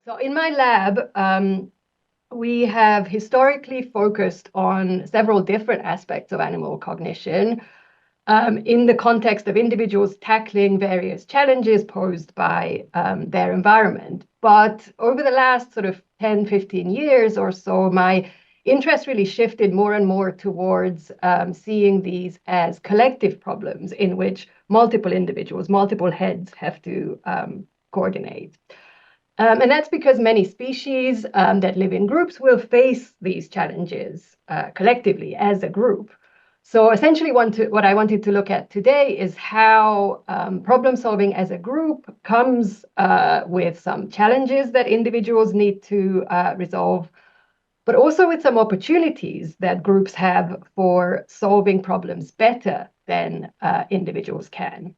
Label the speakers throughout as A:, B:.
A: So in my lab, we have historically focused on several different aspects of animal cognition in the context of individuals tackling various challenges posed by their environment. But over the last sort of 10, 15 years or so, my interest really shifted more and more towards seeing these as collective problems in which multiple individuals, multiple heads have to coordinate. And that's because many species that live in groups will face these challenges collectively as a group. So essentially what I wanted to look at today is how problem solving as a group comes with some challenges that individuals need to resolve, but also with some opportunities that groups have for solving problems better than individuals can.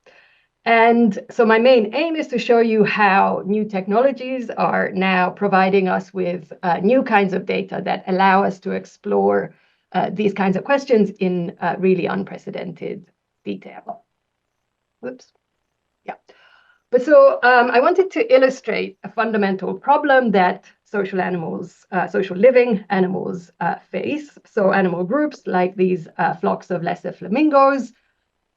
A: And so my main aim is to show you how new technologies are now providing us with new kinds of data that allow us to explore these kinds of questions in really unprecedented detail. Whoops. Yeah. But so I wanted to illustrate a fundamental problem that social animals, social living animals face. So animal groups like these flocks of lesser flamingos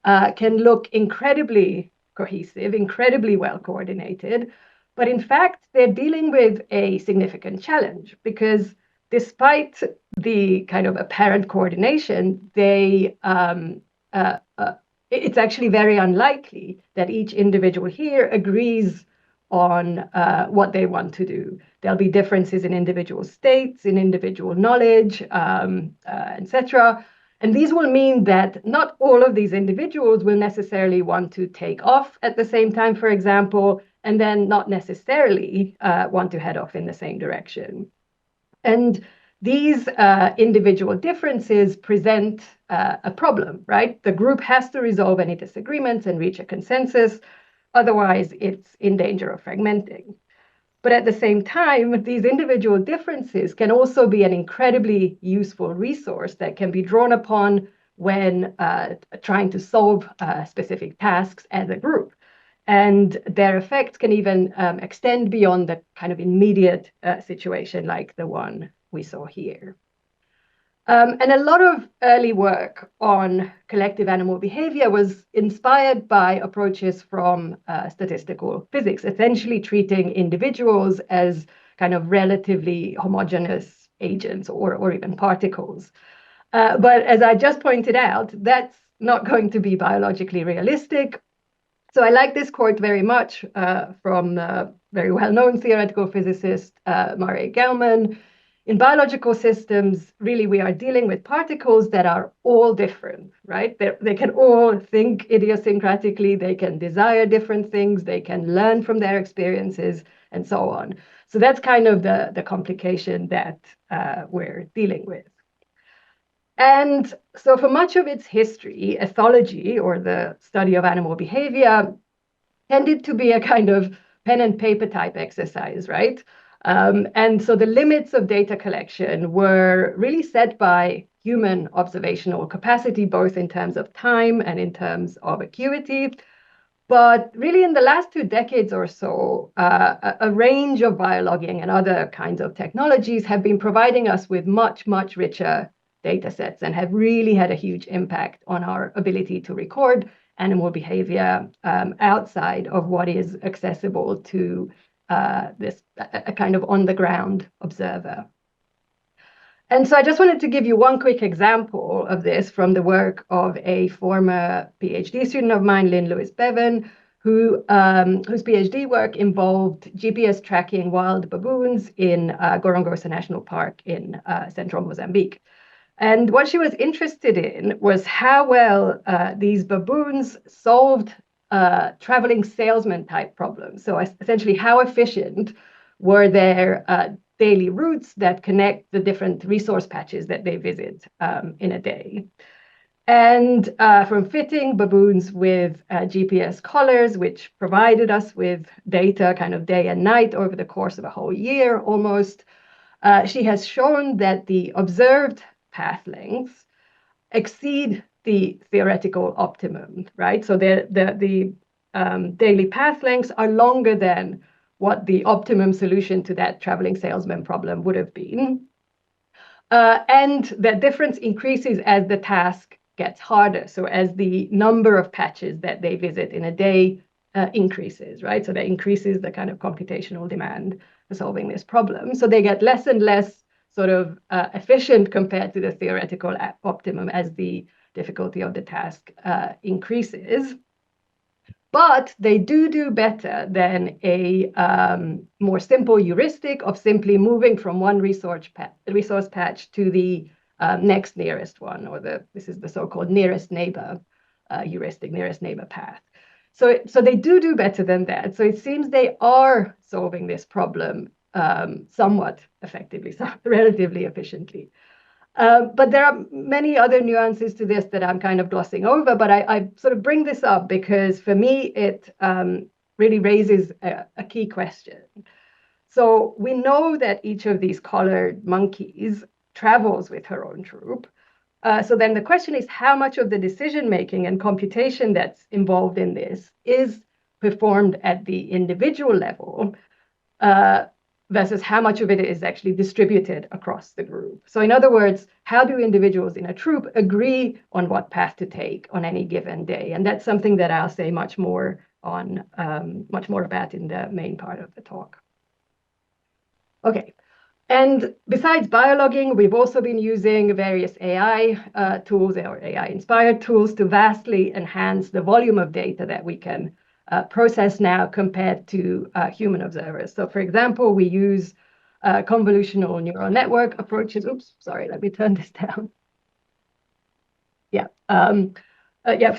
A: can look incredibly cohesive, incredibly well coordinated. But in fact, they're dealing with a significant challenge because despite the kind of apparent coordination, it's actually very unlikely that each individual here agrees on what they want to do. There'll be differences in individual states, in individual knowledge, etc. And these will mean that not all of these individuals will necessarily want to take off at the same time, for example, and then not necessarily want to head off in the same direction. And these individual differences present a problem, right? The group has to resolve any disagreements and reach a consensus. Otherwise, it's in danger of fragmenting. But at the same time, these individual differences can also be an incredibly useful resource that can be drawn upon when trying to solve specific tasks as a group. And their effects can even extend beyond the kind of immediate situation like the one we saw here. And a lot of early work on collective animal behavior was inspired by approaches from statistical physics, essentially treating individuals as kind of relatively homogeneous agents or even particles. But as I just pointed out, that's not going to be biologically realistic. So I like this quote very much from the very well-known theoretical physicist Murray Gell-Mann. In biological systems, really, we are dealing with particles that are all different, right? They can all think idiosyncratically, they can desire different things, they can learn from their experiences, and so on. So that's kind of the complication that we're dealing with. And so for much of its history, ethology, or the study of animal behavior, tended to be a kind of pen and paper type exercise, right? And so the limits of data collection were really set by human observational capacity, both in terms of time and in terms of acuity. But really, in the last 2 decades or so, a range of biologging and other kinds of technologies have been providing us with much, much richer data sets and have really had a huge impact on our ability to record animal behavior outside of what is accessible to a kind of on-the-ground observer. And so I just wanted to give you one quick example of this from the work of a former PhD student of mine, Lynn Lewis-Bevan, whose PhD work involved GPS tracking wild baboons in Gorongosa National Park in central Mozambique. And what she was interested in was how well these baboons solved traveling salesman type problems. So essentially, how efficient were their daily routes that connect the different resource patches that they visit in a day. And from fitting baboons with GPS collars, which provided us with data kind of day and night over the course of a whole year almost, she has shown that the observed path lengths exceed the theoretical optimum, right? So the daily path lengths are longer than what the optimum solution to that traveling salesman problem would have been. And that difference increases as the task gets harder. So as the number of patches that they visit in a day increases, right? So that increases the kind of computational demand for solving this problem. So they get less and less sort of efficient compared to the theoretical optimum as the difficulty of the task increases. But they do better than a more simple heuristic of simply moving from one resource patch to the next nearest one, or this is the so-called nearest neighbor heuristic, nearest neighbor path. So they do better than that. So it seems they are solving this problem somewhat effectively, relatively efficiently. But there are many other nuances to this that I'm kind of glossing over, but I sort of bring this up because for me, it really raises a key question. So we know that each of these collared monkeys travels with her own troop. So then the question is how much of the decision-making and computation that's involved in this is performed at the individual level versus how much of it is actually distributed across the group. So in other words, how do individuals in a troop agree on what path to take on any given day? And that's something that I'll say much more about in the main part of the talk. Okay. And besides biologging, we've also been using various AI tools or AI-inspired tools to vastly enhance the volume of data that we can process now compared to human observers. So for example, we use convolutional neural network approaches. Oops, sorry, let me turn this down. Yeah.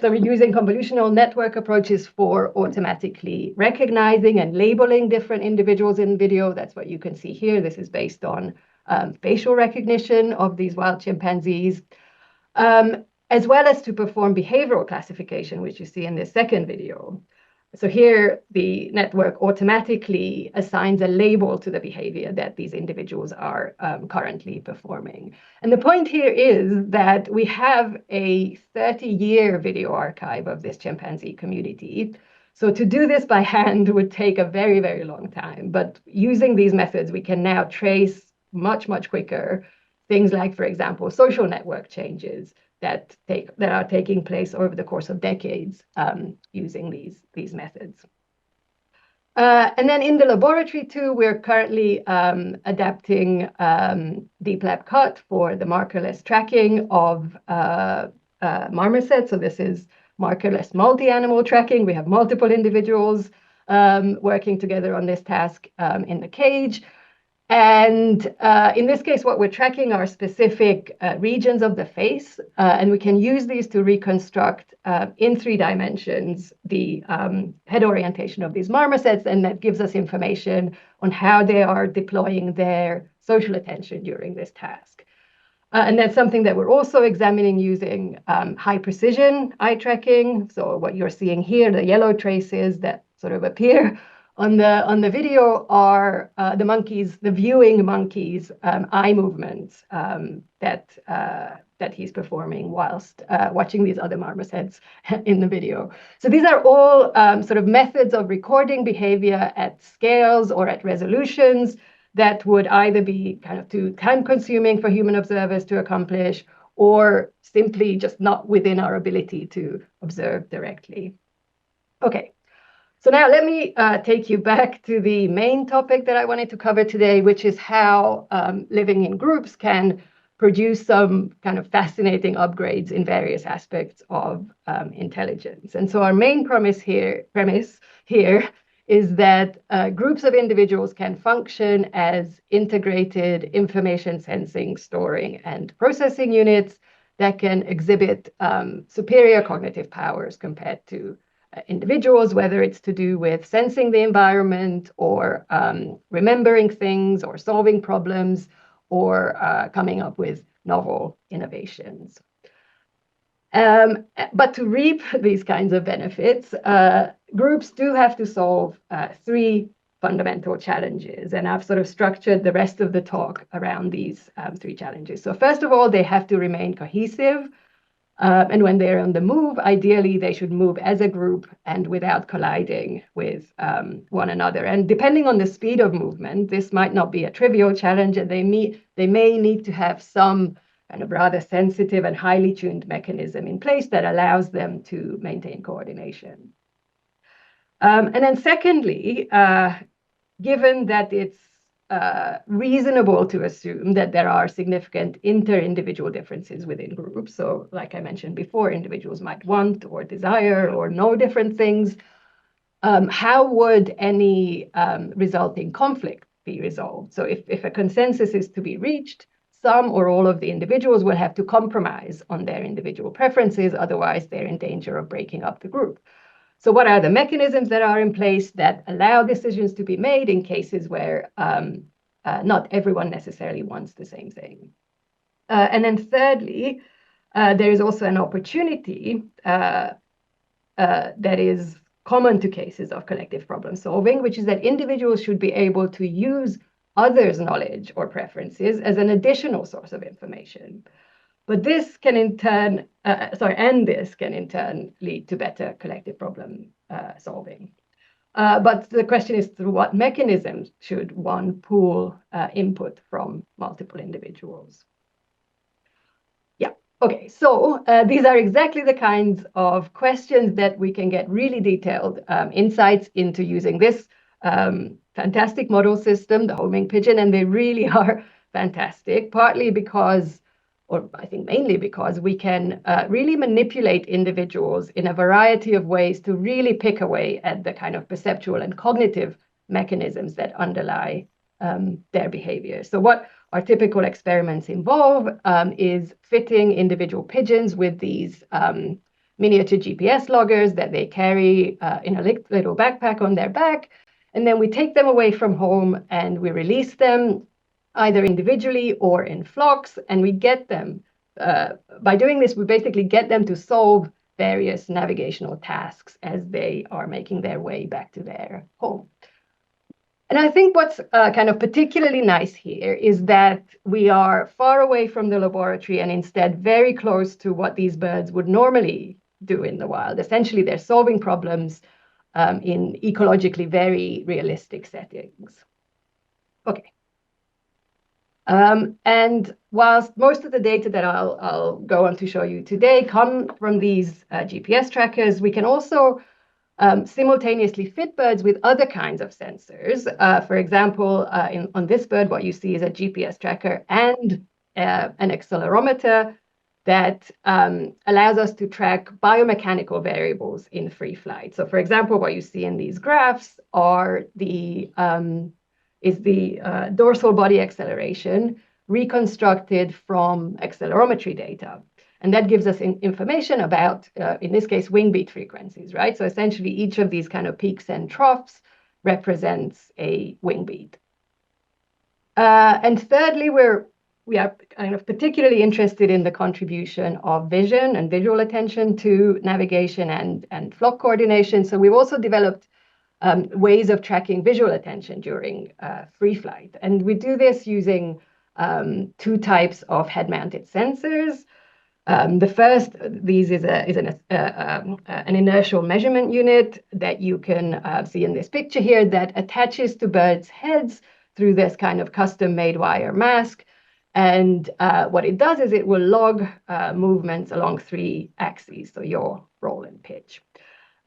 A: So we're using convolutional network approaches for automatically recognizing and labeling different individuals in video. That's what you can see here. This is based on facial recognition of these wild chimpanzees, as well as to perform behavioral classification, which you see in this second video. So here, the network automatically assigns a label to the behavior that these individuals are currently performing. And the point here is that we have a 30-year video archive of this chimpanzee community. So to do this by hand would take a very, very long time. But using these methods, we can now trace much quicker things like, for example, social network changes that are taking place over the course of decades using these methods. And then in the laboratory too, we're currently adapting Deep Lab Cut for the markerless tracking of marmosets. So this is markerless multi-animal tracking. We have multiple individuals working together on this task in the cage. And in this case, what we're tracking are specific regions of the face, and we can use these to reconstruct in 3 dimensions the head orientation of these marmosets, and that gives us information on how they are deploying their social attention during this task. And that's something that we're also examining using high precision eye tracking. So what you're seeing here, the yellow traces that sort of appear on the video are the viewing monkey's eye movements that he's performing whilst watching these other marmosets in the video. So these are all sort of methods of recording behavior at scales or at resolutions that would either be kind of too time-consuming for human observers to accomplish, or simply just not within our ability to observe directly. Okay. So now let me take you back to the main topic that I wanted to cover today, which is how living in groups can produce some kind of fascinating upgrades in various aspects of intelligence. And so our main premise here is that groups of individuals can function as integrated information sensing, storing, and processing units that can exhibit superior cognitive powers compared to individuals, whether it's to do with sensing the environment or remembering things or solving problems or coming up with novel innovations. But to reap these kinds of benefits, groups do have to solve 3 fundamental challenges. And I've sort of structured the rest of the talk around these 3 challenges. So first of all, they have to remain cohesive. And when they're on the move, ideally, they should move as a group and without colliding with one another. And depending on the speed of movement, this might not be a trivial challenge, and they may need to have some kind of rather sensitive and highly tuned mechanism in place that allows them to maintain coordination. And then secondly, given that it's reasonable to assume that there are significant inter-individual differences within groups. So like I mentioned before, individuals might want or desire or know different things. How would any resulting conflict be resolved? So if a consensus is to be reached, some or all of the individuals will have to compromise on their individual preferences, otherwise they're in danger of breaking up the group. So what are the mechanisms that are in place that allow decisions to be made in cases where not everyone necessarily wants the same thing? And then thirdly, there is also an opportunity that is common to cases of collective problem solving, which is that individuals should be able to use others' knowledge or preferences as an additional source of information. But this can in turn, this can in turn lead to better collective problem solving. But the question is, through what mechanisms should one pool input from multiple individuals? Yeah, okay, so these are exactly the kinds of questions that we can get really detailed insights into using this fantastic model system, the homing pigeon, and they really are fantastic, partly because, or I think mainly because, we can really manipulate individuals in a variety of ways to really pick away at the kind of perceptual and cognitive mechanisms that underlie their behavior. So what our typical experiments involve is fitting individual pigeons with these miniature GPS loggers that they carry in a little backpack on their back. And then we take them away from home and we release them either individually or in flocks, and we get them, by doing this, we basically get them to solve various navigational tasks as they are making their way back to their home. And I think what's kind of particularly nice here is that we are far away from the laboratory and instead very close to what these birds would normally do in the wild. Essentially, they're solving problems in ecologically very realistic settings. Okay. And whilst most of the data that I'll go on to show you today come from these GPS trackers, we can also simultaneously fit birds with other kinds of sensors. For example, on this bird, what you see is a GPS tracker and an accelerometer that allows us to track biomechanical variables in free flight. So for example, what you see in these graphs are the dorsal body acceleration reconstructed from accelerometry data. And that gives us information about, in this case, wing beat frequencies, right? So essentially, each of these kind of peaks and troughs represents a wing beat. And thirdly, we are kind of particularly interested in the contribution of vision and visual attention to navigation and flock coordination. So we've also developed ways of tracking visual attention during free flight. And we do this using two types of head-mounted sensors. The first, these is an inertial measurement unit that you can see in this picture here that attaches to birds' heads through this kind of custom-made wire mask. And what it does is it will log movements along 3 axes, so yaw, roll, and pitch.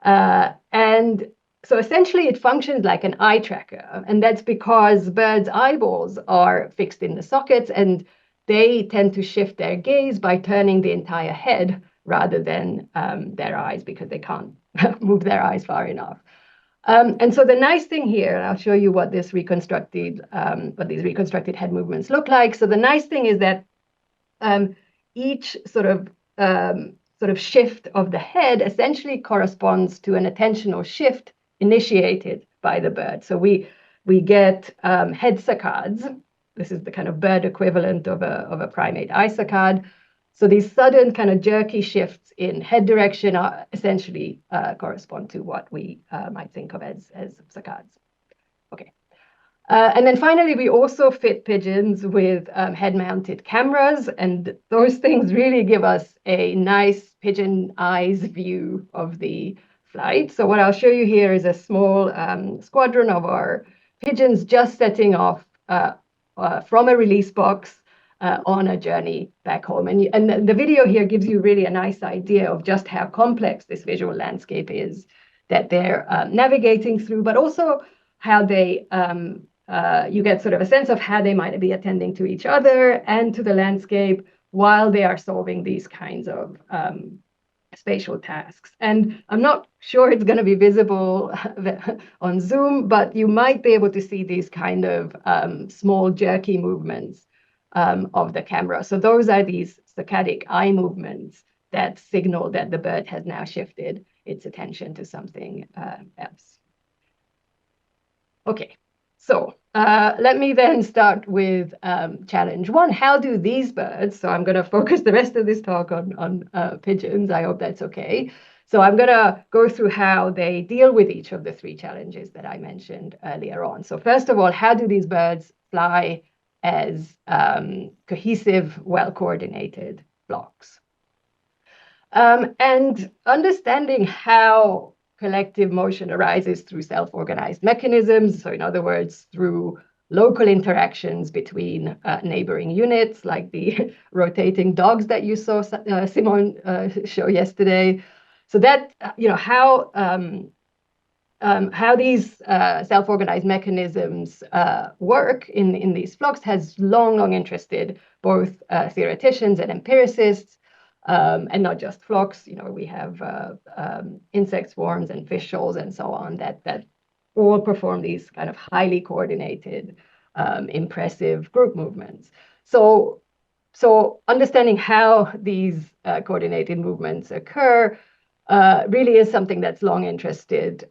A: And so essentially, it functions like an eye tracker, and that's because birds' eyeballs are fixed in the sockets, and they tend to shift their gaze by turning the entire head rather than their eyes, because they can't move their eyes far enough. And so the nice thing here, and I'll show you what these reconstructed head movements look like. So the nice thing is that each sort of shift of the head essentially corresponds to an attentional shift initiated by the bird. So we get head saccades. This is the kind of bird equivalent of a primate eye saccade. So these sudden kind of jerky shifts in head direction are essentially correspond to what we might think of as saccades. Okay. And then finally, we also fit pigeons with head-mounted cameras, and those things really give us a nice pigeon eyes view of the flight. So what I'll show you here is a small squadron of our pigeons just setting off from a release box on a journey back home. And the video here gives you really a nice idea of just how complex this visual landscape is that they're navigating through, but also how they you get sort of a sense of how they might be attending to each other and to the landscape while they are solving these kinds of spatial tasks. And I'm not sure it's going to be visible on Zoom, but you might be able to see these kind of small jerky movements of the camera. So those are these saccadic eye movements that signal that the bird has now shifted its attention to something else. Okay, so let me then start with challenge one. How do these birds, so I'm going to focus the rest of this talk on pigeons. I hope that's okay. So I'm going to go through how they deal with each of the three challenges that I mentioned earlier on. So first of all, how do these birds fly as cohesive, well-coordinated flocks? And understanding how collective motion arises through self-organized mechanisms. So in other words, through local interactions between neighboring units, like the rotating dogs that you saw Simon show yesterday. So that, how these self-organized mechanisms work in these flocks has long interested both theoreticians and empiricists. And not just flocks, we have insect swarms and fish shoals and so on that all perform these kind of highly coordinated, impressive group movements. So understanding how these coordinated movements occur really is something that's long interested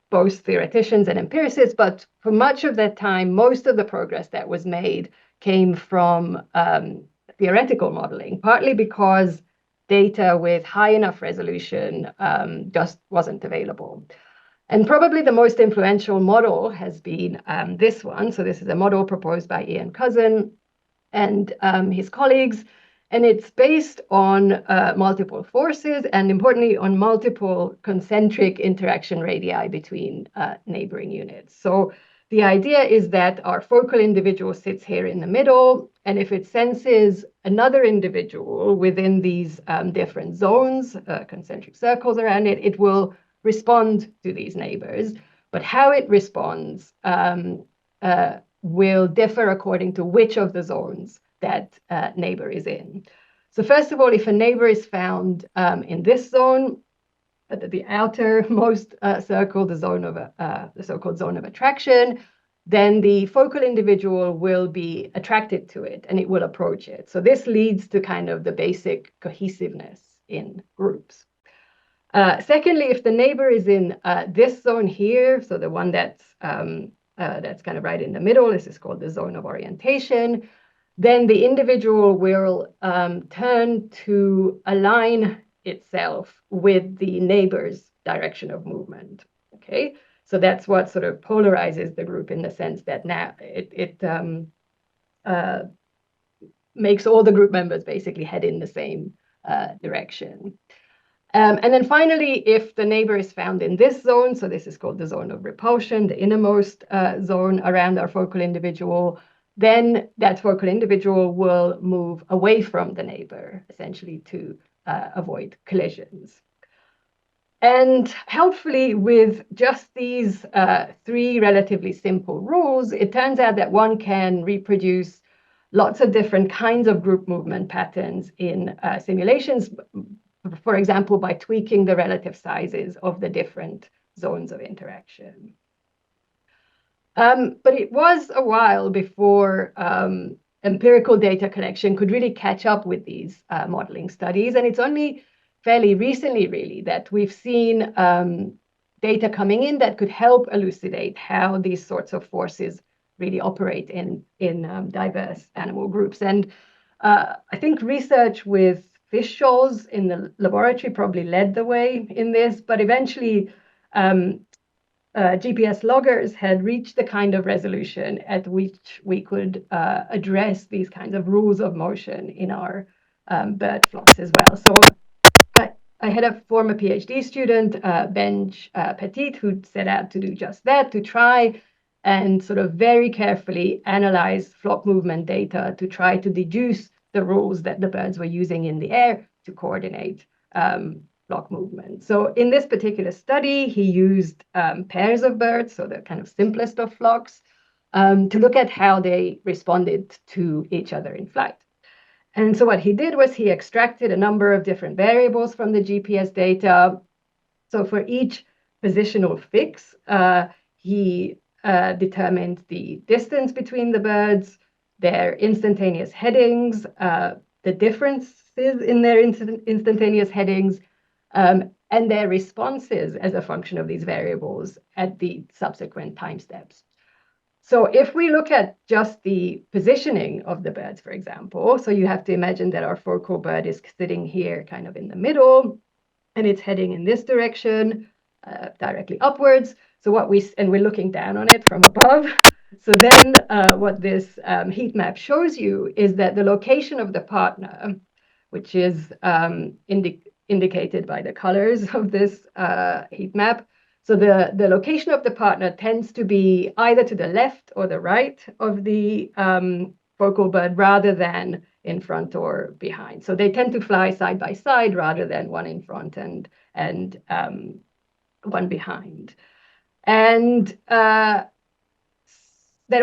A: both theoreticians and empiricists, but for much of that time, most of the progress that was made came from theoretical modeling, partly because data with high enough resolution just wasn't available. And probably the most influential model has been this one. So this is a model proposed by Ian Cousin and his colleagues, and it's based on multiple forces and, importantly, on multiple concentric interaction radii between neighboring units. So the idea is that our focal individual sits here in the middle, and if it senses another individual within these different zones, concentric circles around it, it will respond to these neighbors. But how it responds will differ according to which of the zones that neighbor is in. So first of all, if a neighbor is found in this zone, the outermost circle, the so-called zone of attraction, then the focal individual will be attracted to it and it will approach it. So this leads to kind of the basic cohesiveness in groups. Secondly, if the neighbor is in this zone here, so the one that's kind of right in the middle, this is called the zone of orientation, then the individual will turn to align itself with the neighbor's direction of movement. Okay, so that's what sort of polarizes the group in the sense that now it makes all the group members basically head in the same direction. And then finally, if the neighbor is found in this zone, so this is called the zone of repulsion, the innermost zone around our focal individual, then that focal individual will move away from the neighbor, essentially to avoid collisions. And helpfully, with just these three relatively simple rules, it turns out that one can reproduce lots of different kinds of group movement patterns in simulations, for example, by tweaking the relative sizes of the different zones of interaction. But it was a while before empirical data collection could really catch up with these modeling studies. And it's only fairly recently, really, that we've seen data coming in that could help elucidate how these sorts of forces really operate in diverse animal groups. And I think research with fish shoals in the laboratory probably led the way in this, but eventually GPS loggers had reached the kind of resolution at which we could address these kinds of rules of motion in our bird flocks as well. So I had a former PhD student, Benj Petit, who set out to do just that, to try and sort of very carefully analyze flock movement data to try to deduce the rules that the birds were using in the air to coordinate flock movement. So in this particular study, he used pairs of birds, so the kind of simplest of flocks, to look at how they responded to each other in flight. And so what he did was he extracted a number of different variables from the GPS data. So for each positional fix, he determined the distance between the birds, their instantaneous headings, the differences in their instantaneous headings, and their responses as a function of these variables at the subsequent time steps. So if we look at just the positioning of the birds, for example, so you have to imagine that our focal bird is sitting here kind of in the middle, and it's heading in this direction, directly upwards. So we're looking down on it from above. So then what this heat map shows you is that the location of the partner, which is indicated by the colors of this heat map. So the location of the partner tends to be either to the left or the right of the focal bird rather than in front or behind. So they tend to fly side by side rather than one in front and one behind. And that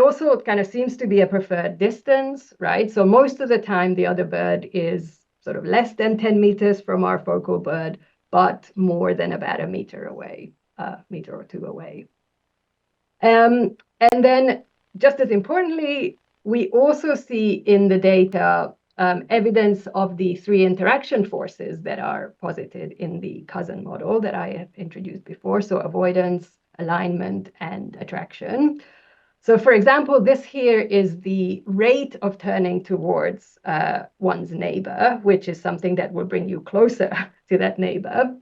A: also kind of seems to be a preferred distance, right? So most of the time, the other bird is sort of less than 10 meters from our focal bird, but more than about a meter away, meter or two away. And then just as importantly, we also see in the data evidence of the three interaction forces that are posited in the cousin model that I have introduced before. So avoidance, alignment, and attraction. So for example, this here is the rate of turning towards one's neighbor, which is something that will bring you closer to that neighbor.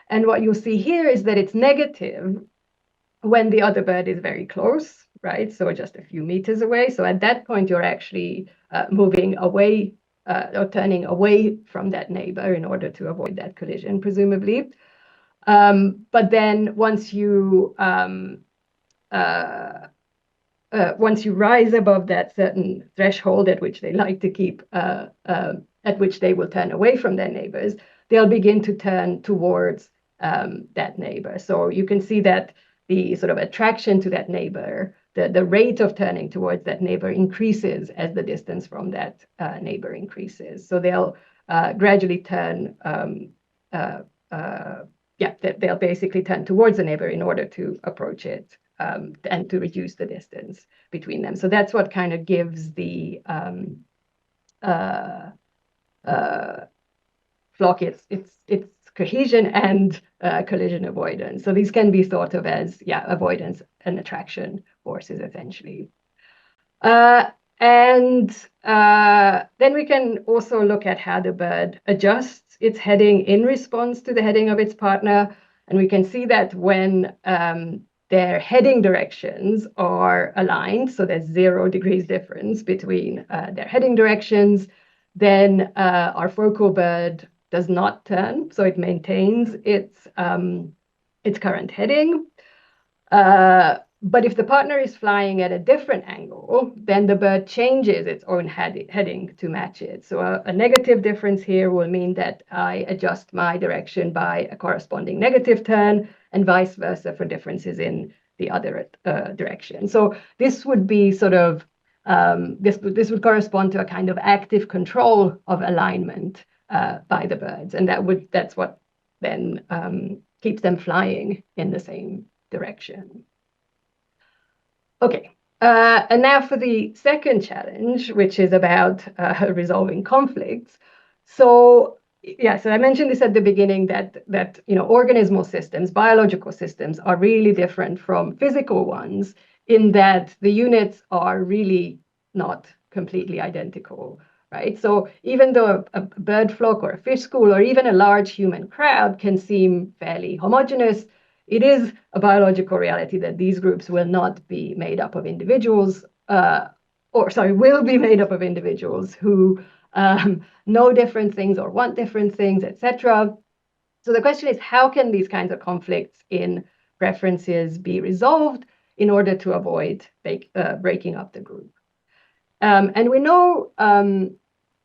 A: And what you'll see here is that it's negative when the other bird is very close, right? So just a few meters away. So at that point, you're actually moving away or turning away from that neighbor in order to avoid that collision, presumably. But then once you rise above that certain threshold at which they like to keep, at which they will turn away from their neighbors, they'll begin to turn towards that neighbor. So you can see that the sort of attraction to that neighbor, the rate of turning towards that neighbor increases as the distance from that neighbor increases. So they'll gradually turn, they'll basically turn towards the neighbor in order to approach it. And to reduce the distance between them. So that's what kind of gives the flock its cohesion and collision avoidance. So these can be thought of as, avoidance and attraction forces, essentially. And then we can also look at how the bird adjusts its heading in response to the heading of its partner. And we can see that when their heading directions are aligned, so there's 0 degrees difference between their heading directions, then our focal bird does not turn, so it maintains its current heading. But if the partner is flying at a different angle, then the bird changes its own heading to match it. So a negative difference here will mean that I adjust my direction by a corresponding negative turn, and vice versa for differences in the other direction. So this would be sort of, this would correspond to a kind of active control of alignment by the birds. And that's what then keeps them flying in the same direction. Okay, and now for the second challenge, which is about resolving conflicts. So I mentioned this at the beginning that organismal systems, biological systems, are really different from physical ones in that the units are really not completely identical, right? So even though a bird flock or a fish school or even a large human crowd can seem fairly homogeneous, it is a biological reality that these groups will not be made up of individuals, will be made up of individuals who know different things or want different things, etc. So the question is, how can these kinds of conflicts in preferences be resolved in order to avoid breaking up the group? And we know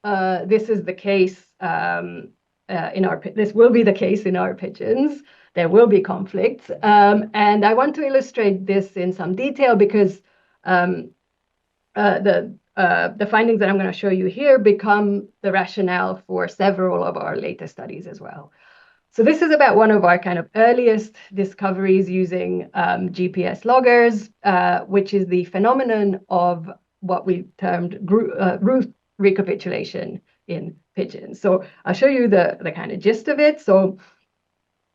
A: this is the case this will be the case in our pigeons. There will be conflicts. And I want to illustrate this in some detail because the findings that I'm going to show you here become the rationale for several of our latest studies as well. So this is about one of our kind of earliest discoveries using GPS loggers, which is the phenomenon of what we termed route recapitulation in pigeons. So I'll show you the kind of gist of it. So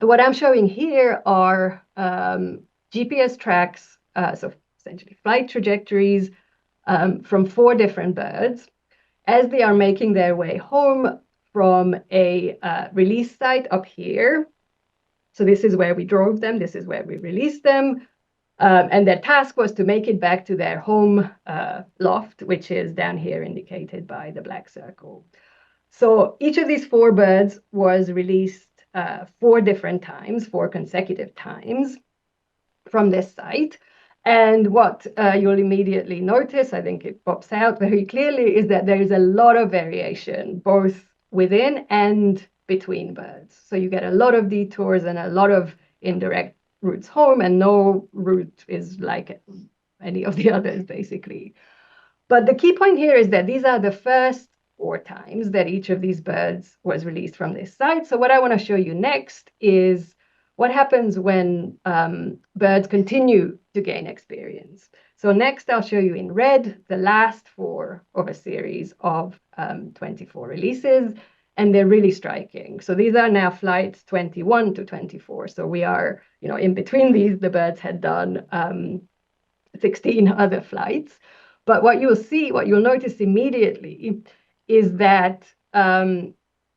A: what I'm showing here are GPS tracks, so essentially flight trajectories from 4 different birds as they are making their way home from a release site up here. So this is where we drove them. This is where we released them. And their task was to make it back to their home loft, which is down here indicated by the black circle. So each of these 4 birds was released 4 different times, 4 consecutive times from this site. And what you'll immediately notice, I think it pops out very clearly, is that there is a lot of variation, both within and between birds. So you get a lot of detours and a lot of indirect routes home, and no route is like any of the others, basically. But the key point here is that these are the first 4 times that each of these birds was released from this site. So what I want to show you next is what happens when birds continue to gain experience. So next, I'll show you in red the last 4 of a series of 24 releases, and they're really striking. So these are now flights 21 to 24. So we are, in between these, the birds had done 16 other flights. But what you'll notice immediately is that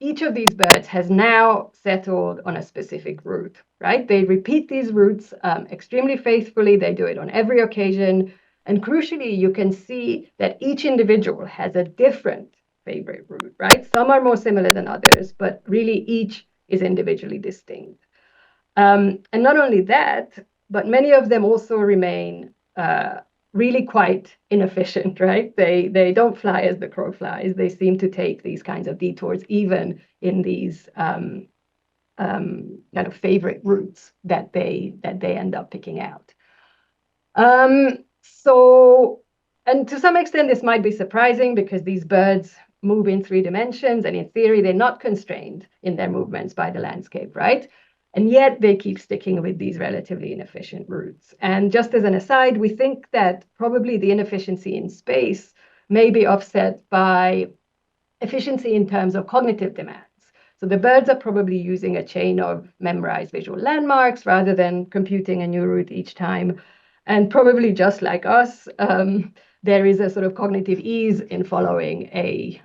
A: each of these birds has now settled on a specific route, right? They repeat these routes extremely faithfully. They do it on every occasion. And crucially, you can see that each individual has a different favorite route, right? Some are more similar than others, but really each is individually distinct. And not only that, but many of them also remain really quite inefficient, right? They don't fly as the crow flies. They seem to take these kinds of detours even in these kind of favorite routes that they end up picking out. So, and to some extent, this might be surprising because these birds move in 3 dimensions, and in theory, they're not constrained in their movements by the landscape, right? And yet they keep sticking with these relatively inefficient routes. And just as an aside, we think that probably the inefficiency in space may be offset by efficiency in terms of cognitive demands. So the birds are probably using a chain of memorized visual landmarks rather than computing a new route each time. And probably just like us, there is a sort of cognitive ease in following a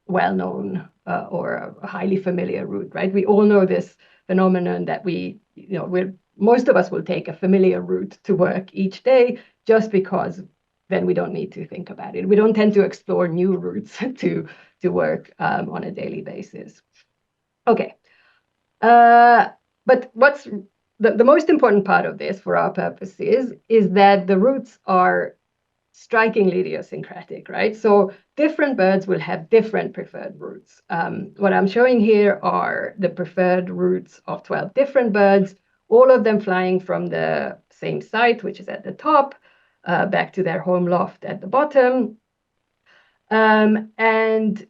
A: well-known or a highly familiar route, right? We all know this phenomenon that most of us will take a familiar route to work each day just because then we don't need to think about it. We don't tend to explore new routes to work on a daily basis. Okay. But what's the most important part of this for our purposes is that the routes are strikingly idiosyncratic, right? So different birds will have different preferred routes. What I'm showing here are the preferred routes of 12 different birds, all of them flying from the same site, which is at the top, back to their home loft at the bottom. And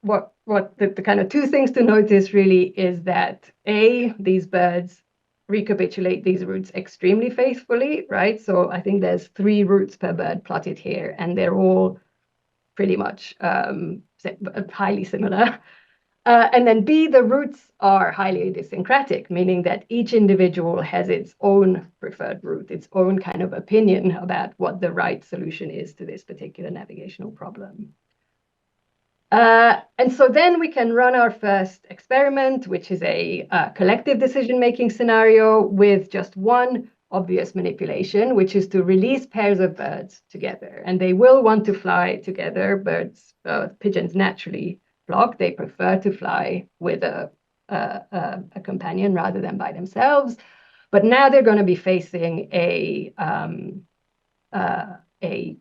A: what the kind of 2 things to notice really is that these birds recapitulate these routes extremely faithfully, right? So I think there's 3 routes per bird plotted here, and they're all pretty much highly similar. And then B, the routes are highly idiosyncratic, meaning that each individual has its own preferred route, its own kind of opinion about what the right solution is to this particular navigational problem. And so then we can run our first experiment, which is a collective decision-making scenario with just one obvious manipulation, which is to release pairs of birds together. And they will want to fly together. Pigeons naturally flock. They prefer to fly with a companion rather than by themselves. But now they're going to be facing a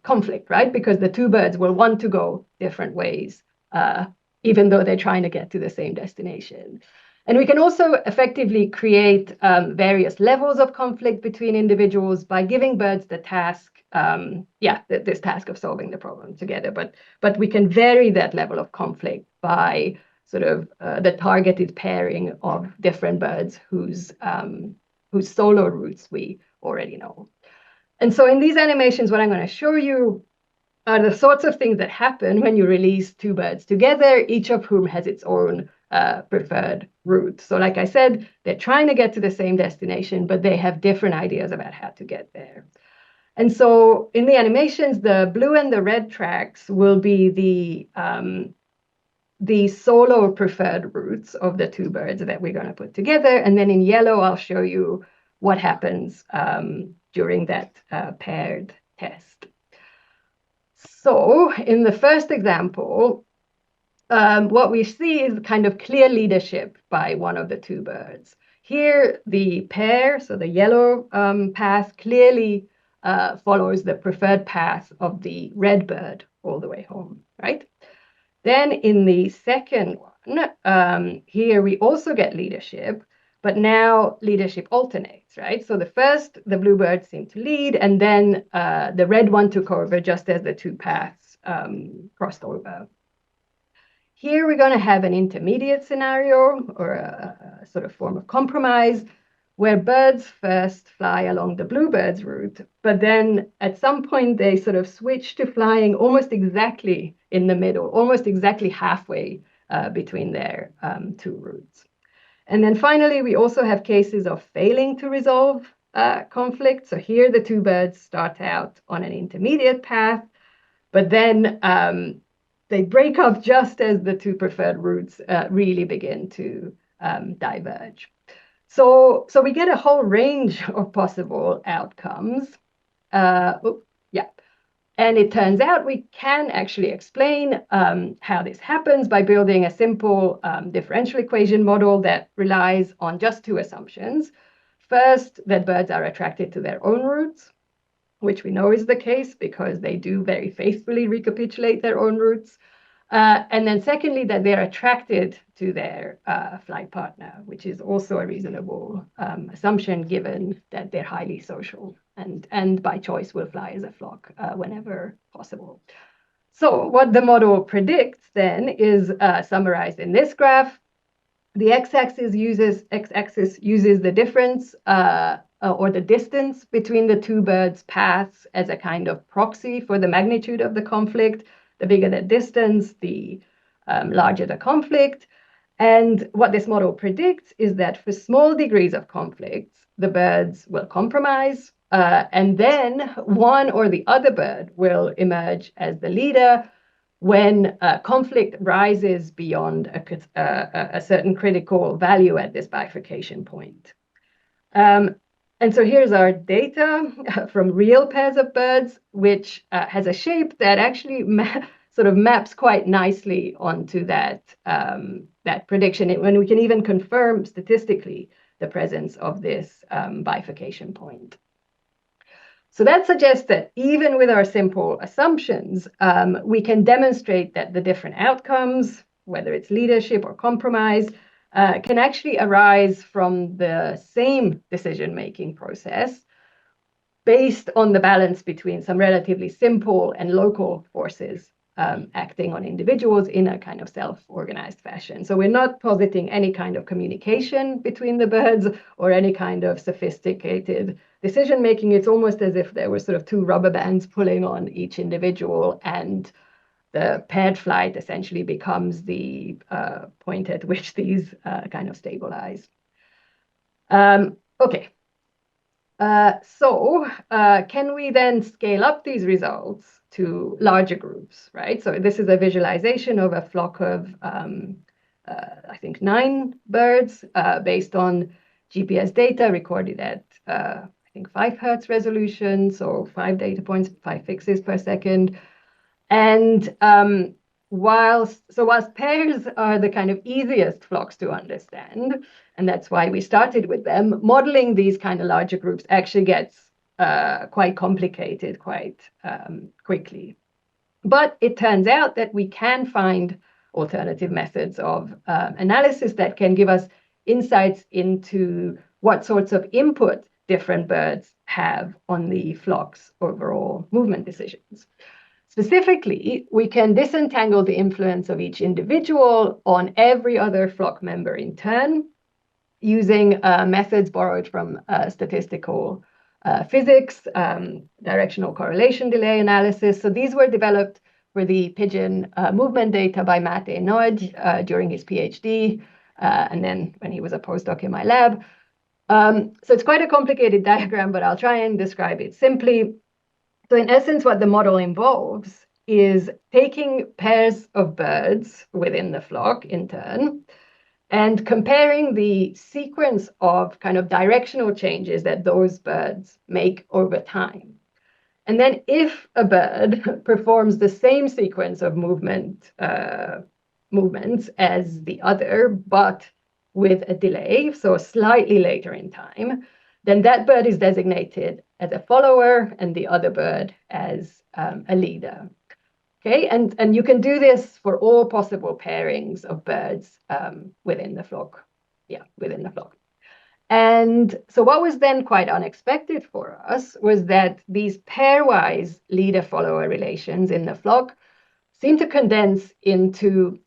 A: conflict, right? Because the two birds will want to go different ways, even though they're trying to get to the same destination. And we can also effectively create various levels of conflict between individuals by giving birds the task, this task of solving the problem together. But we can vary that level of conflict by sort of the targeted pairing of different birds whose solo routes we already know. And so in these animations, what I'm going to show you are the sorts of things that happen when you release two birds together, each of whom has its own preferred route. So like I said, they're trying to get to the same destination, but they have different ideas about how to get there. And so in the animations, the blue and the red tracks will be the solo preferred routes of the two birds that we're going to put together. And then in yellow, I'll show you what happens during that paired test. So in the first example, what we see is kind of clear leadership by one of the two birds. Here, the pair, so the yellow path, clearly follows the preferred path of the red bird all the way home, right? Then in the second one, here we also get leadership, but now leadership alternates, right? So the first, the blue bird seemed to lead, and then the red one took over just as the two paths crossed over. Here we're going to have an intermediate scenario or a sort of form of compromise where birds first fly along the bluebird's route, but then at some point they sort of switch to flying almost exactly in the middle, almost exactly halfway between their two routes. And then finally, we also have cases of failing to resolve conflict. So here the two birds start out on an intermediate path, but then they break up just as the two preferred routes really begin to diverge. So we get a whole range of possible outcomes. And it turns out we can actually explain how this happens by building a simple differential equation model that relies on just two assumptions. First, that birds are attracted to their own routes, which we know is the case because they do very faithfully recapitulate their own routes. And then secondly, that they're attracted to their flight partner, which is also a reasonable assumption given that they're highly social and by choice will fly as a flock whenever possible. So what the model predicts then is summarized in this graph. The x-axis uses the difference or the distance between the two birds' paths as a kind of proxy for the magnitude of the conflict. The bigger the distance, the larger the conflict. And what this model predicts is that for small degrees of conflict, the birds will compromise, and then one or the other bird will emerge as the leader when conflict rises beyond a certain critical value at this bifurcation point. And so here's our data from real pairs of birds, which has a shape that actually sort of maps quite nicely onto that prediction. When we can even confirm statistically the presence of this bifurcation point. So that suggests that even with our simple assumptions, we can demonstrate that the different outcomes, whether it's leadership or compromise, can actually arise from the same decision-making process based on the balance between some relatively simple and local forces acting on individuals in a kind of self-organized fashion. So we're not positing any kind of communication between the birds or any kind of sophisticated decision-making. It's almost as if there were sort of two rubber bands pulling on each individual, and the paired flight essentially becomes the point at which these kind of stabilize. Okay. Can we then scale up these results to larger groups, right? So this is a visualization of a flock of, I think, 9 birds based on GPS data recorded at, I think, 5 hertz resolution, so 5 data points, 5 fixes per second. And whilst pairs are the kind of easiest flocks to understand, and that's why we started with them, modeling these kind of larger groups actually gets quite complicated quite quickly. But it turns out that we can find alternative methods of analysis that can give us insights into what sorts of input different birds have on the flock's overall movement decisions. Specifically, we can disentangle the influence of each individual on every other flock member in turn using methods borrowed from statistical physics, directional correlation delay analysis. So these were developed for the pigeon movement data by Matt A. Nodge during his PhD, and then when he was a postdoc in my lab. So it's quite a complicated diagram, but I'll try and describe it simply. So in essence, what the model involves is taking pairs of birds within the flock in turn and comparing the sequence of kind of directional changes that those birds make over time. And then if a bird performs the same sequence of movements as the other, but with a delay, so slightly later in time, then that bird is designated as a follower and the other bird as a leader. Okay, and you can do this for all possible pairings of birds within the flock. Yeah, within the flock. And so what was then quite unexpected for us was that these pairwise leader-follower relations in the flock seem to condense into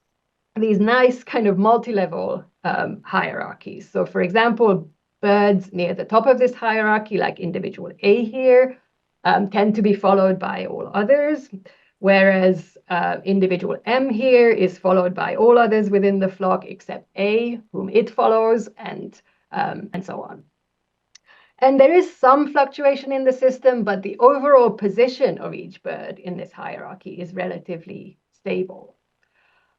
A: these nice kind of multi-level hierarchies. So for example, birds near the top of this hierarchy, like individual A here, tend to be followed by all others, whereas individual M here is followed by all others within the flock except A, whom it follows, and so on. And there is some fluctuation in the system, but the overall position of each bird in this hierarchy is relatively stable.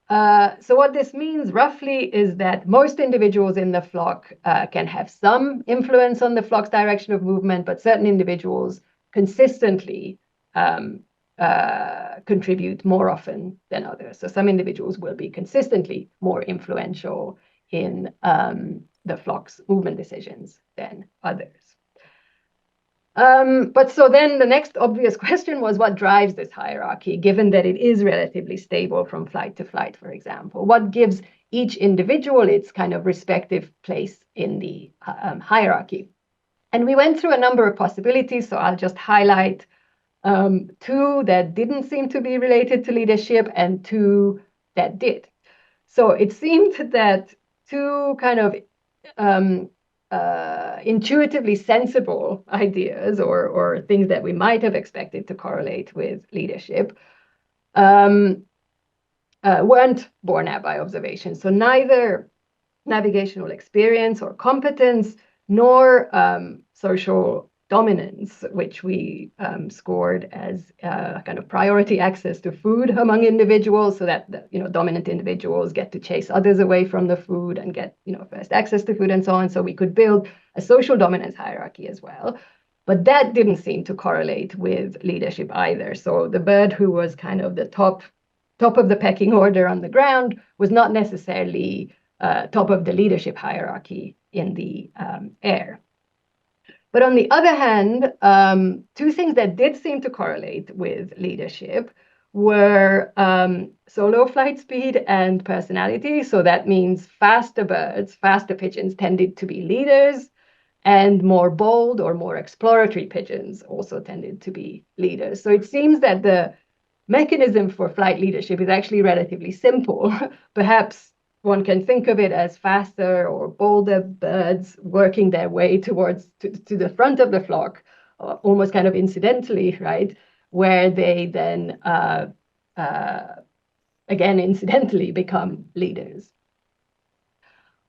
A: So what this means roughly is that most individuals in the flock can have some influence on the flock's direction of movement, but certain individuals consistently contribute more often than others. So some individuals will be consistently more influential in the flock's movement decisions than others. But so then the next obvious question was, what drives this hierarchy, given that it is relatively stable from flight to flight, for example? What gives each individual its kind of respective place in the hierarchy? And we went through a number of possibilities, so I'll just highlight 2 that didn't seem to be related to leadership and 2 that did. So it seemed that 2 kind of intuitively sensible ideas or things that we might have expected to correlate with leadership weren't borne out by observation. So neither navigational experience or competence nor social dominance, which we scored as kind of priority access to food among individuals, so that dominant individuals get to chase others away from the food and get first access to food and so on. So we could build a social dominance hierarchy as well, but that didn't seem to correlate with leadership either. So the bird who was kind of the top of the pecking order on the ground was not necessarily top of the leadership hierarchy in the air. But on the other hand, 2 things that did seem to correlate with leadership were solo flight speed and personality. So that means faster birds, faster pigeons tended to be leaders, and more bold or more exploratory pigeons also tended to be leaders. So it seems that the mechanism for flight leadership is actually relatively simple. Perhaps one can think of it as faster or bolder birds working their way towards to the front of the flock, almost kind of incidentally, right? Where they then, again, incidentally become leaders.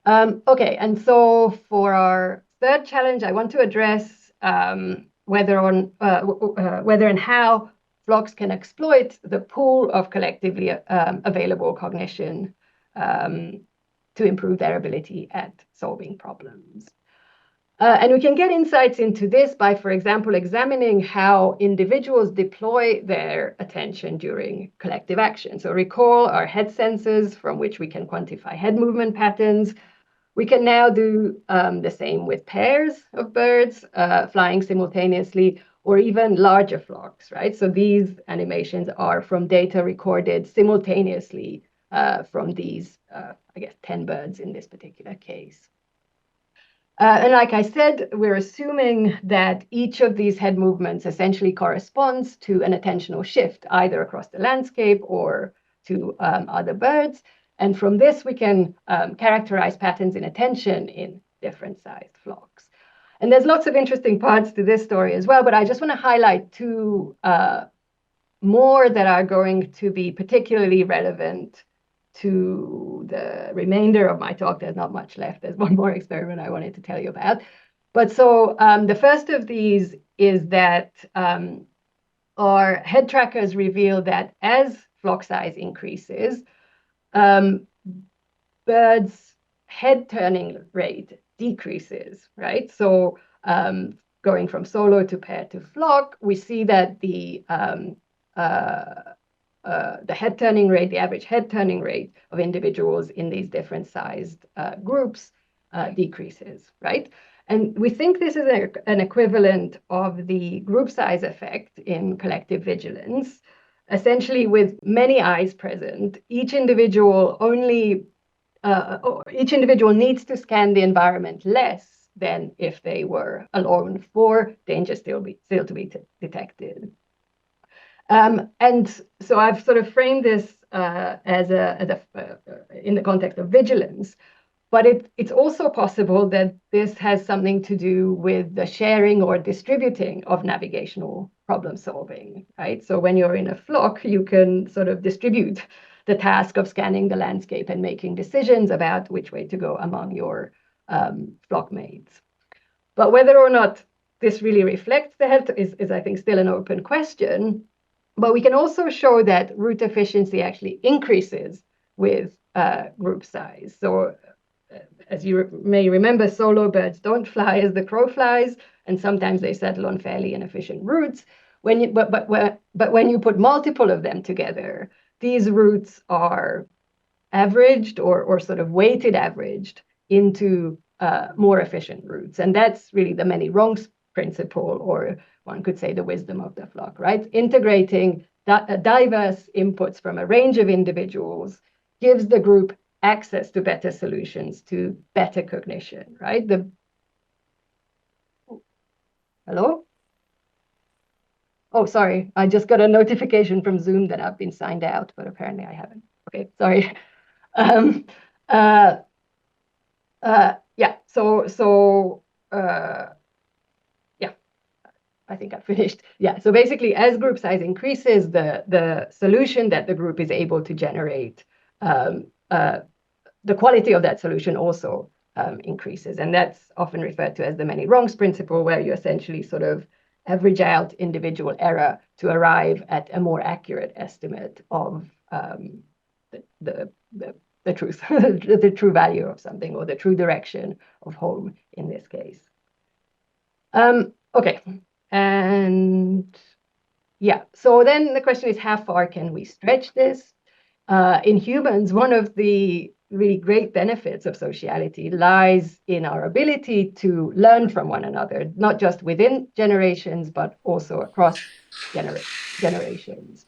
A: Okay, and so for our third challenge, I want to address whether and how flocks can exploit the pool of collectively available cognition to improve their ability at solving problems. And we can get insights into this by, for example, examining how individuals deploy their attention during collective action. So recall our head sensors from which we can quantify head movement patterns. We can now do the same with pairs of birds flying simultaneously, or even larger flocks, right? So these animations are from data recorded simultaneously from these, I guess, 10 birds in this particular case. And like I said, we're assuming that each of these head movements essentially corresponds to an attentional shift, either across the landscape or to other birds. And from this, we can characterize patterns in attention in different sized flocks. And there's lots of interesting parts to this story as well, but I just want to highlight two more that are going to be particularly relevant to the remainder of my talk. There's not much left. There's one more experiment I wanted to tell you about. But so the first of these is that our head trackers reveal that as flock size increases, birds' head turning rate decreases, right? So going from solo to pair to flock, we see that the head turning rate, the average head turning rate of individuals in these different sized groups decreases, right? And we think this is an equivalent of the group size effect in collective vigilance. Essentially, with many eyes present, each individual needs to scan the environment less than if they were alone for danger still to be detected. And so I've sort of framed this in the context of vigilance, but it's also possible that this has something to do with the sharing or distributing of navigational problem solving, right? So when you're in a flock, you can sort of distribute the task of scanning the landscape and making decisions about which way to go among your flock mates. But whether or not this really reflects the health is I think, still an open question. But we can also show that route efficiency actually increases with group size. So as you may remember, solo birds don't fly as the crow flies, and sometimes they settle on fairly inefficient routes. But when you put multiple of them together, these routes are averaged or sort of weighted averaged into more efficient routes. And that's really the many wrongs principle, or one could say the wisdom of the flock, right? Integrating diverse inputs from a range of individuals gives the group access to better solutions, to better cognition, right? Hello? Oh, sorry. I just got a notification from Zoom that I've been signed out, but apparently I haven't. Okay, sorry. Yeah, yeah, I think I finished. Yeah, so basically, as group size increases, the solution that the group is able to generate, the quality of that solution also increases. And that's often referred to as the many wrongs principle, where you essentially sort of average out individual error to arrive at a more accurate estimate of the truth, the true value of something, or the true direction of home in this case. Okay, and yeah, so then the question is, how far can we stretch this? In humans, one of the really great benefits of sociality lies in our ability to learn from one another, not just within generations, but also across generations.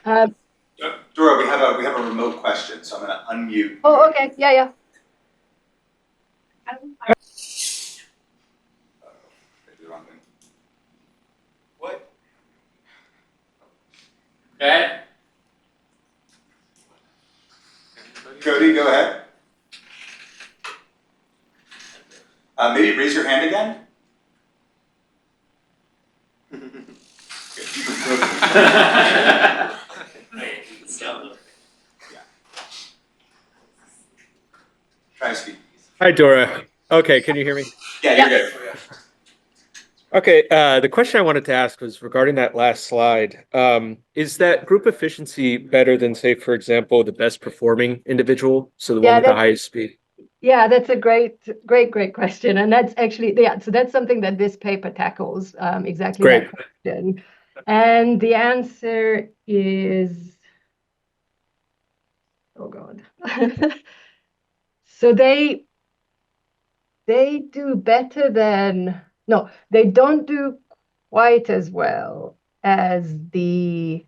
B: Dora, we have a remote question, so I'm going to unmute.
A: Oh, okay, yeah.
B: What? Okay. Cody, go ahead. Maybe raise your hand again. Try to speak.
C: Hi, Dora. Okay, can you hear me?
B: Yeah, you're good.
C: Okay, the question I wanted to ask was regarding that last slide. Is that group efficiency better than, say, for example, the best performing individual? So the one
A: Yeah,
C: with the highest speed?
A: that's a great question. And that's actually, yeah, so that's something that this paper tackles, exactly that
C: Great.
A: question. And the answer is, oh God. So they do better than, no, they don't do quite as well as the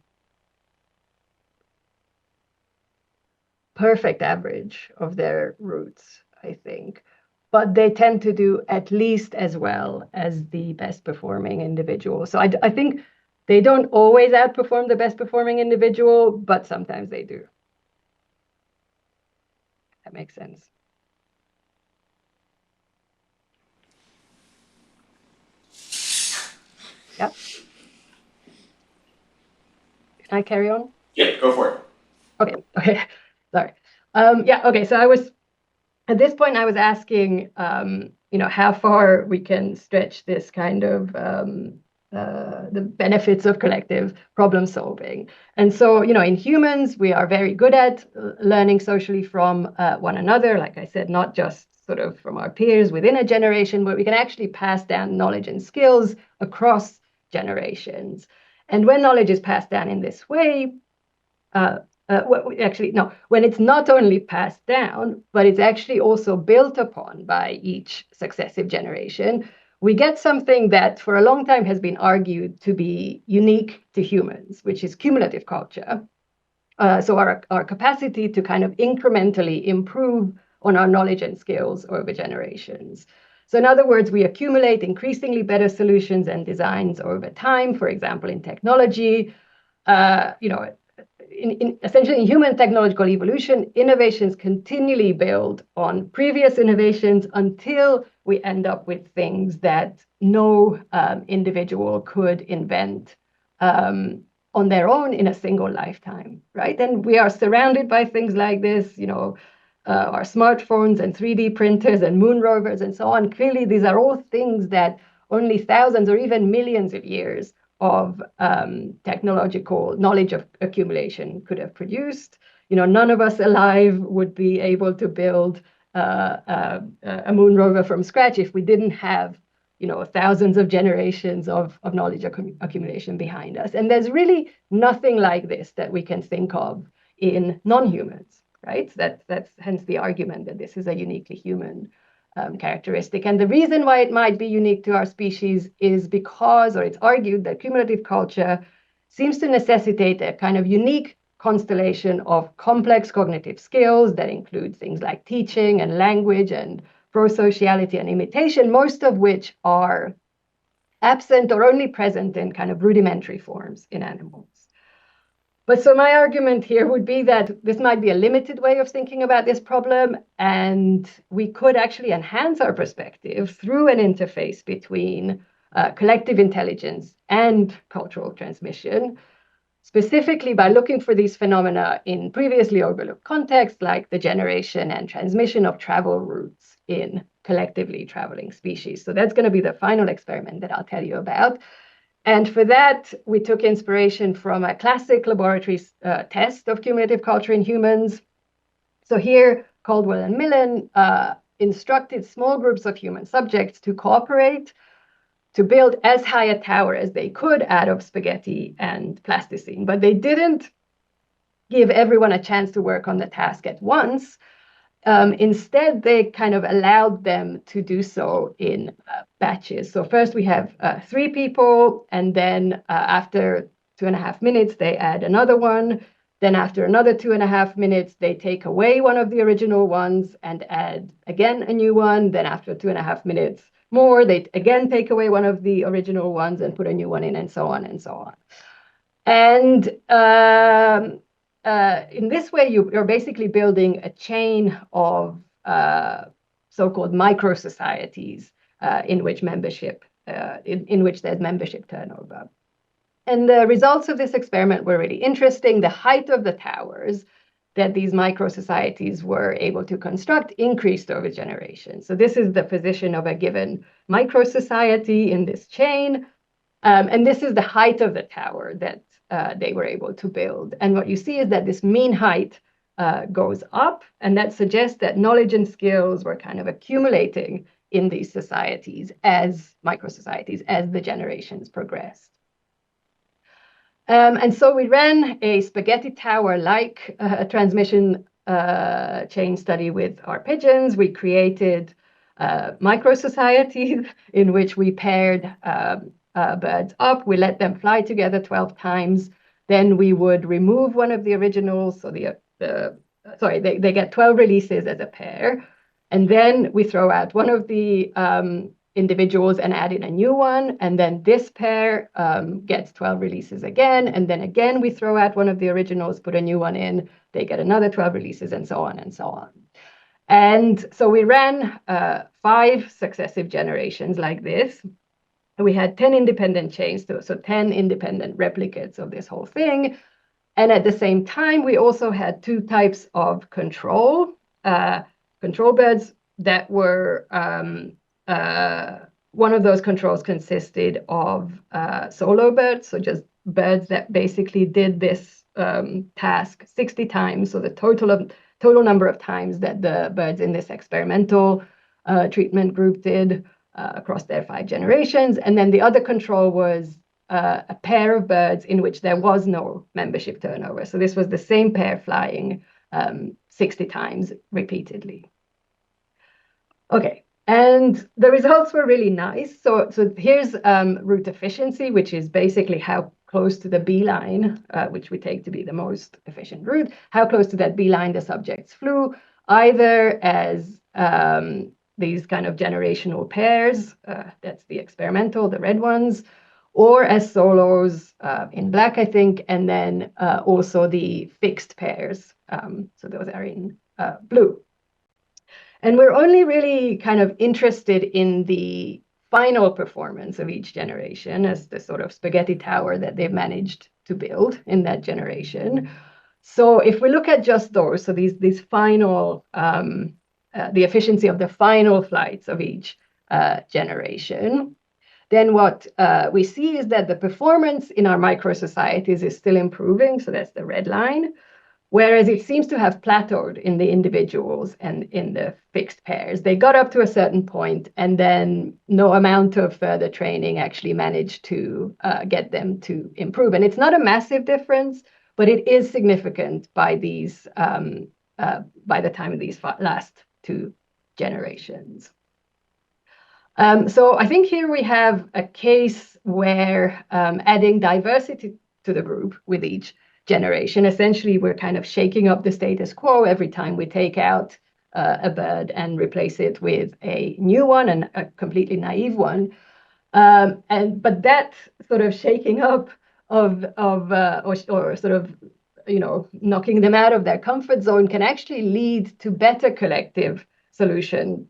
A: perfect average of their routes, I think. But they tend to do at least as well as the best performing individual. So I think they don't always outperform the best performing individual, but sometimes they do. That makes sense. Yeah. Can I carry on?
B: Yeah, go for it.
A: Okay. Sorry. Yeah, okay. So at this point, I was asking, how far we can stretch this kind of the benefits of collective problem solving. And so, in humans, we are very good at learning socially from one another. Like I said, not just sort of from our peers within a generation, but we can actually pass down knowledge and skills across generations. And when knowledge is passed down in this way, actually, no, when it's not only passed down, but it's actually also built upon by each successive generation, we get something that for a long time has been argued to be unique to humans, which is cumulative culture. So our capacity to kind of incrementally improve on our knowledge and skills over generations. So in other words, we accumulate increasingly better solutions and designs over time, for example, in technology. Uh, you know, essentially in human technological evolution, innovations continually build on previous innovations until we end up with things that no individual could invent on their own in a single lifetime, right? And we are surrounded by things like this, our smartphones and 3D printers and moon rovers and so on. Clearly, these are all things that only thousands or even millions of years of technological knowledge of accumulation could have produced. None of us alive would be able to build a moon rover from scratch if we didn't have, thousands of generations of knowledge accumulation behind us. And there's really nothing like this that we can think of in non-humans, right? That's hence the argument that this is a uniquely human characteristic. And the reason why it might be unique to our species is because, or it's argued that cumulative culture seems to necessitate a kind of unique constellation of complex cognitive skills that include things like teaching and language and prosociality and imitation, most of which are absent or only present in kind of rudimentary forms in animals. But so my argument here would be that this might be a limited way of thinking about this problem, and we could actually enhance our perspective through an interface between collective intelligence and cultural transmission, specifically by looking for these phenomena in previously overlooked contexts, like the generation and transmission of travel routes in collectively traveling species. So that's going to be the final experiment that I'll tell you about. And for that, we took inspiration from a classic laboratory test of cumulative culture in humans. So here, Caldwell and Millen instructed small groups of human subjects to cooperate to build as high a tower as they could out of spaghetti and plasticine. But they didn't give everyone a chance to work on the task at once. Instead, they kind of allowed them to do so in batches. So first we have 3 people, and then after 2.5 minutes, they add another one. Then after another 2.5 minutes, they take away one of the original ones and add again a new one. Then after 2.5 minutes more, they again take away one of the original ones and put a new one in, and so on and so on. And in this way, you're basically building a chain of so-called micro societies in which membership, in which there's membership turnover. And the results of this experiment were really interesting. The height of the towers, that these micro-societies were able to construct increased over generations. So this is the position of a given micro-society in this chain. And this is the height of the tower that they were able to build. And what you see is that this mean height goes up, and that suggests that knowledge and skills were kind of accumulating in these societies as micro-societies as the generations progressed. And so we ran a spaghetti tower-like transmission chain study with our pigeons. We created micro-societies in which we paired birds up. We let them fly together 12 times. Then we would remove one of the originals. So they get 12 releases as a pair. And then we throw out one of the individuals and add in a new one. And then this pair gets 12 releases again. And then again, we throw out one of the originals, put a new one in. They get another 12 releases, and so on and so on. And so we ran 5 successive generations like this. We had 10 independent chains, so 10 independent replicates of this whole thing. And at the same time, we also had 2 types of control birds that were, one of those controls consisted of solo birds, so just birds that basically did this task 60 times, so the total number of times that the birds in this experimental treatment group did across their 5 generations. And then the other control was a pair of birds in which there was no membership turnover. So this was the same pair flying 60 times repeatedly. Okay, and the results were really nice. So here's route efficiency, which is basically how close to the beeline, which we take to be the most efficient route, how close to that beeline the subjects flew, either as these kind of generational pairs, that's the experimental, the red ones, or as solos in black, I think, and then also the fixed pairs. So those are in blue. And we're only really kind of interested in the final performance of each generation as the sort of spaghetti tower that they've managed to build in that generation. So if we look at just those, so these final, the efficiency of the final flights of each generation, then what we see is that the performance in our micro-societies is still improving. So that's the red line. Whereas it seems to have plateaued in the individuals and in the fixed pairs. They got up to a certain point, and then no amount of further training actually managed to get them to improve. And it's not a massive difference, but it is significant by these by the time of these last 2 generations. So I think here we have a case where adding diversity to the group with each generation, essentially we're kind of shaking up the status quo every time we take out a bird and replace it with a new one and a completely naive one. But that sort of shaking up or sort of, knocking them out of their comfort zone can actually lead to better collective solutions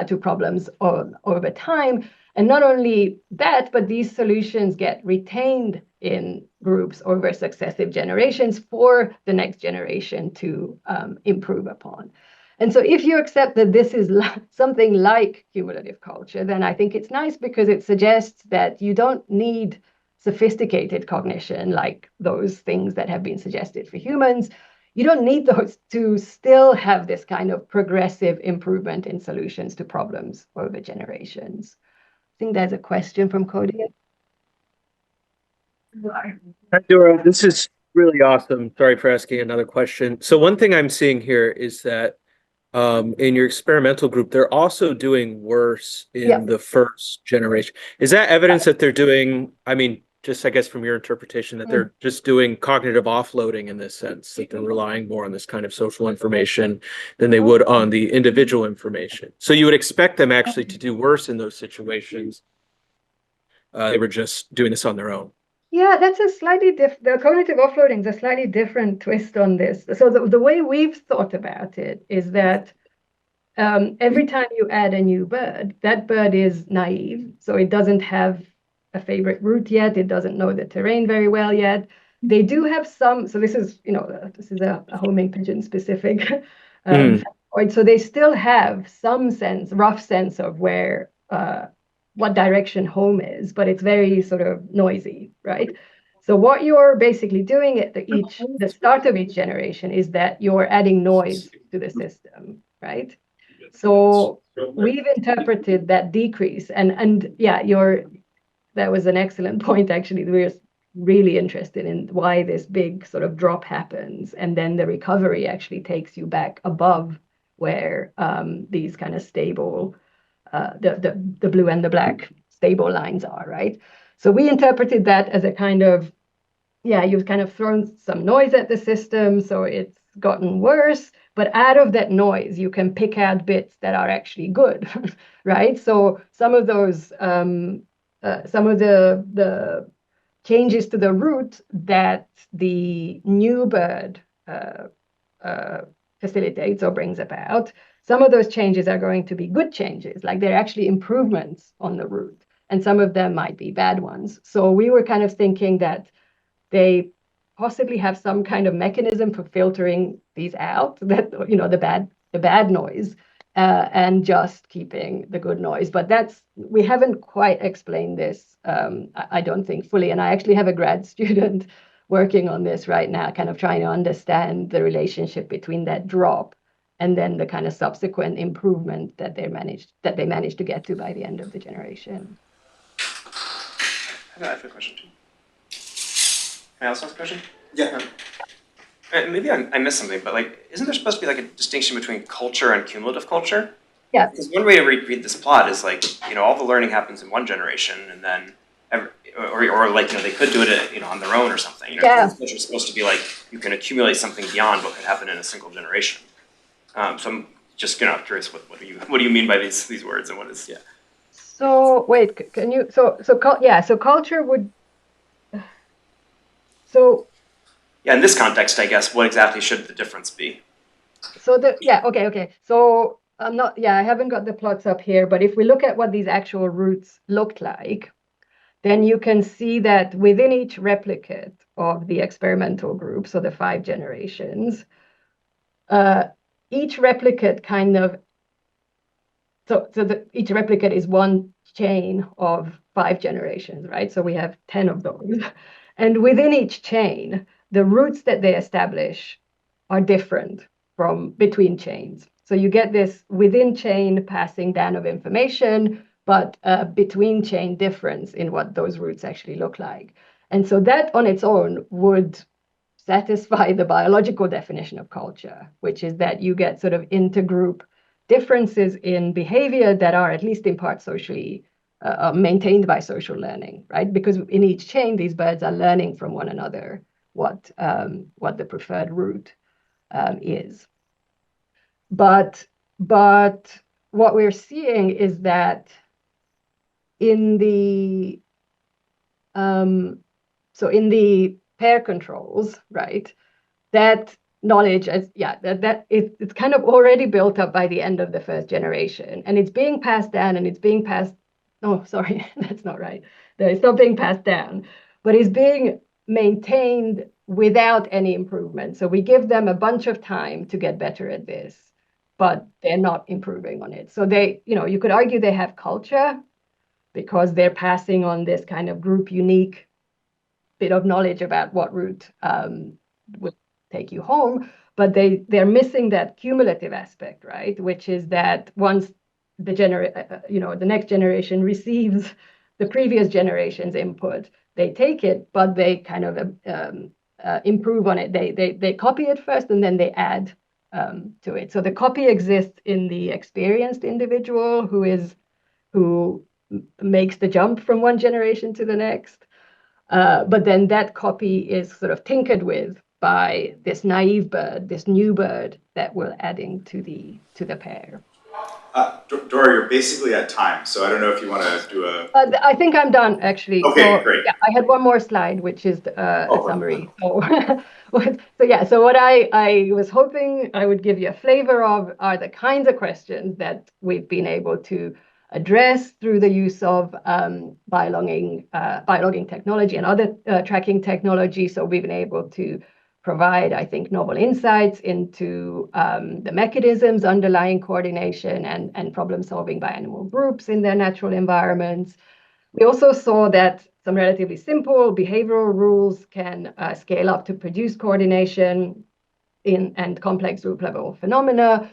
A: to problems over time. And not only that, but these solutions get retained in groups over successive generations for the next generation to improve upon. And so if you accept that this is something like cumulative culture, then I think it's nice because it suggests that you don't need sophisticated cognition like those things that have been suggested for humans. You don't need those to still have this kind of progressive improvement in solutions to problems over generations. I think there's a question from Cody.
C: Hi, Dora. This is really awesome. Sorry for asking another question. So one thing I'm seeing here is that in your experimental group, they're also doing worse in the first generation. Is that evidence that they're doing, just I guess from your interpretation, that they're just doing cognitive offloading in this sense, that they're relying more on this kind of social information than they would on the individual information? So you would expect them actually to do worse in those situations. They were just doing this on their own.
A: Yeah, that's a slightly different, the cognitive offloading is a slightly different twist on this. So the way we've thought about it is that every time you add a new bird, that bird is naive. So it doesn't have a favorite route yet. It doesn't know the terrain very well yet. They do have some, so this is, this is a homing pigeon specific
C: Mm.
A: factoid. So they still have some sense, rough sense of where, what direction home is, but it's very sort of noisy, right? So what you're basically doing at the start of each generation is that you're adding noise to the system, right? So we've interpreted that decrease, and yeah, that was an excellent point, actually. We're really interested in why this big sort of drop happens, and then the recovery actually takes you back above where these kind of stable, the blue and the black stable lines are, right? So we interpreted that as a kind of, yeah, you've kind of thrown some noise at the system, so it's gotten worse. But out of that noise, you can pick out bits that are actually good, right? So some of those, some of the changes to the route that the new bird uh, facilitates or brings about, some of those changes are going to be good changes, like they're actually improvements on the route, and some of them might be bad ones. So we were kind of thinking that they possibly have some kind of mechanism for filtering these out, that the bad noise, and just keeping the good noise. But we haven't quite explained this, I don't think, fully. And I actually have a grad student working on this right now, kind of trying to understand the relationship between that drop and then the kind of subsequent improvement that they managed to get to by the end of the generation.
D: I have a question too. Can I also ask a question?
B: Yeah.
D: Maybe I missed something, but isn't there supposed to be a distinction between culture and cumulative culture?
A: Yeah.
D: Because one way to read this plot is all the learning happens in one generation, and then, they could do it on their own or something.
A: Yeah.
D: Culture is supposed to be you can accumulate something beyond what could happen in a single generation. So I'm just curious, what do you mean by these words, and what is
A: So wait, can you so culture would so
D: yeah, in this context, I guess, what exactly should the difference be?
A: okay. So I haven't got the plots up here, but if we look at what these actual routes looked like, then you can see that within each replicate of the experimental group, so the 5 generations, each replicate kind of each replicate is one chain of 5 generations, right? So we have 10 of those. And within each chain, the routes that they establish are different from between chains. So you get this within chain passing down of information, but between chain difference in what those routes actually look like. And so that on its own would satisfy the biological definition of culture, which is that you get sort of intergroup differences in behavior that are at least in part socially maintained by social learning, right? Because in each chain, these birds are learning from one another what the preferred route is. But what we're seeing is that in the in the pair controls, right, that knowledge it's kind of already built up by the end of the first generation, and it's being passed down, and it's being passed. Oh, sorry, that's not right. It's not being passed down, but it's being maintained without any improvement. So we give them a bunch of time to get better at this, but they're not improving on it. So you could argue they have culture because they're passing on this kind of group unique bit of knowledge about what route would take you home, but they're missing that cumulative aspect, right? Which is that once the next generation receives the previous generation's input, they take it, but they kind of improve on it. They copy it first, and then they add to it. So the copy exists in the experienced individual who makes the jump from one generation to the next. But then that copy is sort of tinkered with by this naive bird, this new bird that we're adding to the pair.
B: Dora, you're basically at time, so I don't know if you want to do a...
A: I think I'm done, actually.
B: Okay, great.
A: Yeah, I had one more slide, which is a summary. So what I was hoping I would give you a flavor of are the kinds of questions that we've been able to addressed through the use of biologging technology and other tracking technology. So we've been able to provide, I think, novel insights into the mechanisms underlying coordination and problem solving by animal groups in their natural environments. We also saw that some relatively simple behavioral rules can scale up to produce coordination and complex group level phenomena,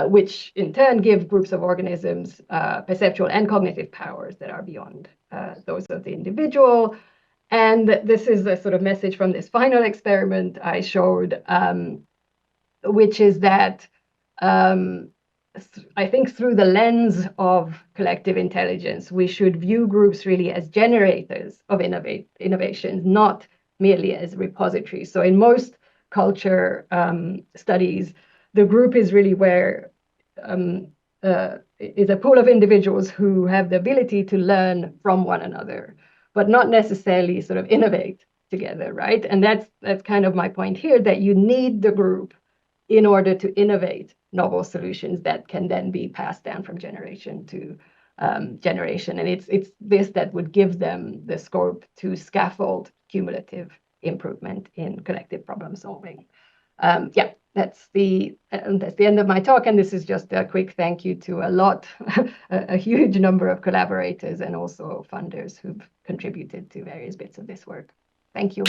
A: which in turn give groups of organisms perceptual and cognitive powers that are beyond those of the individual. And this is the sort of message from this final experiment I showed, which is that I think through the lens of collective intelligence, we should view groups really as generators of innovations, not merely as repositories. So in most culture studies, the group is really where is a pool of individuals who have the ability to learn from one another, but not necessarily sort of innovate together, right? And that's kind of my point here, that you need the group in order to innovate novel solutions that can then be passed down from generation to generation. And it's this that would give them the scope to scaffold cumulative improvement in collective problem solving. Yeah, that's the end of my talk. And this is just a quick thank you to a huge number of collaborators and also funders who've contributed to various bits of this work. Thank you.